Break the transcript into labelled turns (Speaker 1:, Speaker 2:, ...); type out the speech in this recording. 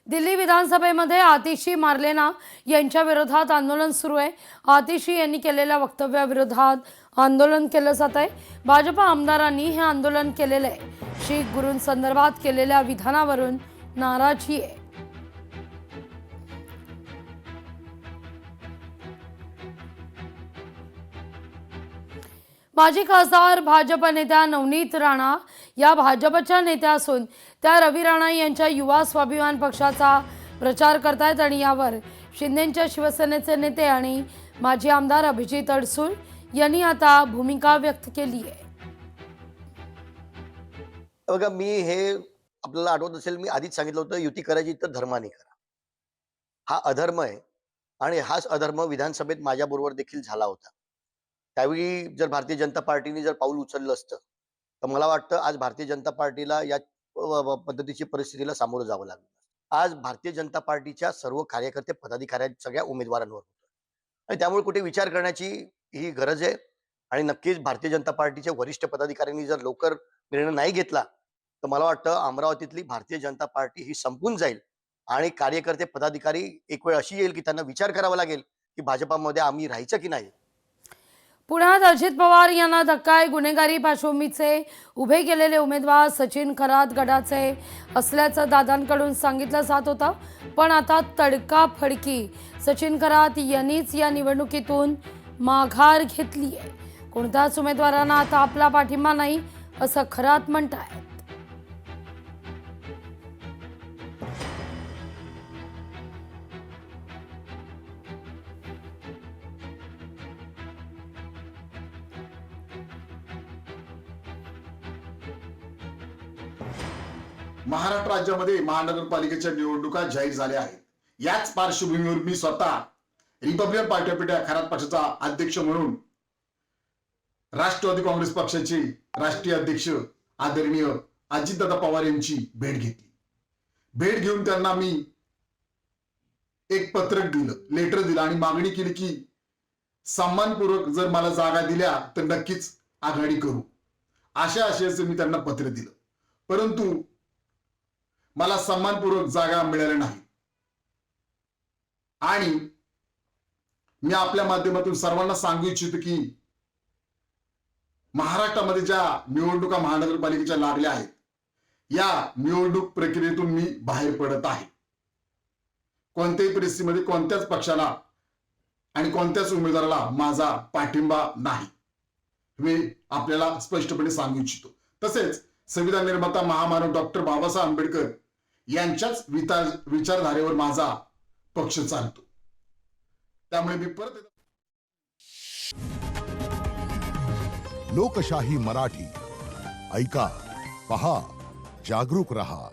Speaker 1: दिल्ली विधानसभेमध्ये आतिशी मार्लेना यांच्या विरोधात आंदोलन सुरू आहे। आतिशी यांनी केलेल्या वक्तव्याविरोधात आंदोलन केलं जात आहे। भाजप आमदारांनी हे आंदोलन केलेलं आहे। शीख गुरूंसंदर्भात केलेल्या विधानावरून नाराजी आहे। माजी खासदार भाजप नेत्या नवनीत राणा या भाजपच्या नेत्या असून त्या रवी राणा यांच्या युवा स्वाभिमान पक्षाचा प्रचार करतायत आणि यावर शिंदेच्या शिवसेनेचे नेते आणि माजी आमदार अभिजित अडसूळ यांनी आता भूमिका व्यक्त केली आहे।
Speaker 2: बघा, मी हे आपल्याला आठवत असेल, मी आधीच सांगितलं होतं, युती करायची तर धर्माने करा। हा अधर्म आहे आणि हाच अधर्म विधानसभेत माझ्याबरोबर देखील झाला होता। त्यावेळी जर भारतीय जनता पार्टीने जर पाऊल उचललं असतं तर मला वाटतं आज भारतीय जनता पार्टीला या पद्धतीची परिस्थितीला सामोरं जावं लागलं। आज भारतीय जनता पार्टीच्या सर्व कार्यकर्ते पदाधिकाऱ्यांच्या सगळ्या उमेदवारांवर होतं आणि त्यामुळे कुठे विचार करण्याची ही गरज आहे। आणि नक्कीच भारतीय जनता पार्टीच्या वरिष्ठ पदाधिकाऱ्यांनी जर लवकर निर्णय नाही घेतला तर मला वाटतं अमरावतीतली भारतीय जनता पार्टी ही संपून जाईल आणि कार्यकर्ते पदाधिकारी एक वेळ अशी येईल की त्यांना विचार करावा लागेल की भाजपामध्ये आम्ही राहायचं की नाही।
Speaker 1: पुण्यात अजित पवार यांना धक्का आहे। गुन्हेगारी पार्श्वभूमीचे उभे केलेले उमेदवार सचिन खरात गटाचे असल्याचं दादांकडून सांगितलं जात होतं, पण आता तडकाफडकी सचिन खरात यांनीच या निवडणुकीतून माघार घेतली आहे। कोणत्याच उमेदवारांना आता आपला पाठिंबा नाही असं खरात म्हणतायत।
Speaker 3: महाराष्ट्र राज्यामध्ये महानगरपालिकेच्या निवडणुका जाहीर झाल्या आहेत। याच पार्श्वभूमीवर मी स्वतः Republican party of India Kharat पक्षाचा अध्यक्ष म्हणून राष्ट्रवादी काँग्रेस पक्षाचे राष्ट्रीय अध्यक्ष आदरणीय अजितदादा पवार यांची भेट घेतली। भेट घेऊन त्यांना मी एक पत्रक दिलं, लेटर दिलं आणि मागणी केली की सन्मानपूर्वक जर मला जागा दिल्या तर नक्कीच आघाडी करू, अशा आशयाचं मी त्यांना पत्र दिलं। परंतु मला सन्मानपूर्वक जागा मिळाल्या नाही आणि मी आपल्या माध्यमातून सर्वांना सांगू इच्छितो की महाराष्ट्रामध्ये ज्या निवडणुका महानगरपालिकेच्या लागल्या आहेत या निवडणूक प्रक्रियेतून मी बाहेर पडत आहे। कोणत्याही परिस्थितीमध्ये कोणत्याच पक्षाला आणि कोणत्याच उमेदवाराला माझा पाठिंबा नाही, मी आपल्याला स्पष्टपणे सांगू इच्छितो। तसेच संविधान निर्माता महामानव डॉक्टर बाबासाहेब आंबेडकर यांच्याच विचारधारेवर माझा पक्ष चालतो। त्यामुळे मी परत
Speaker 4: लोकशाही मराठी ऐका, पहा, जागरूक रहा।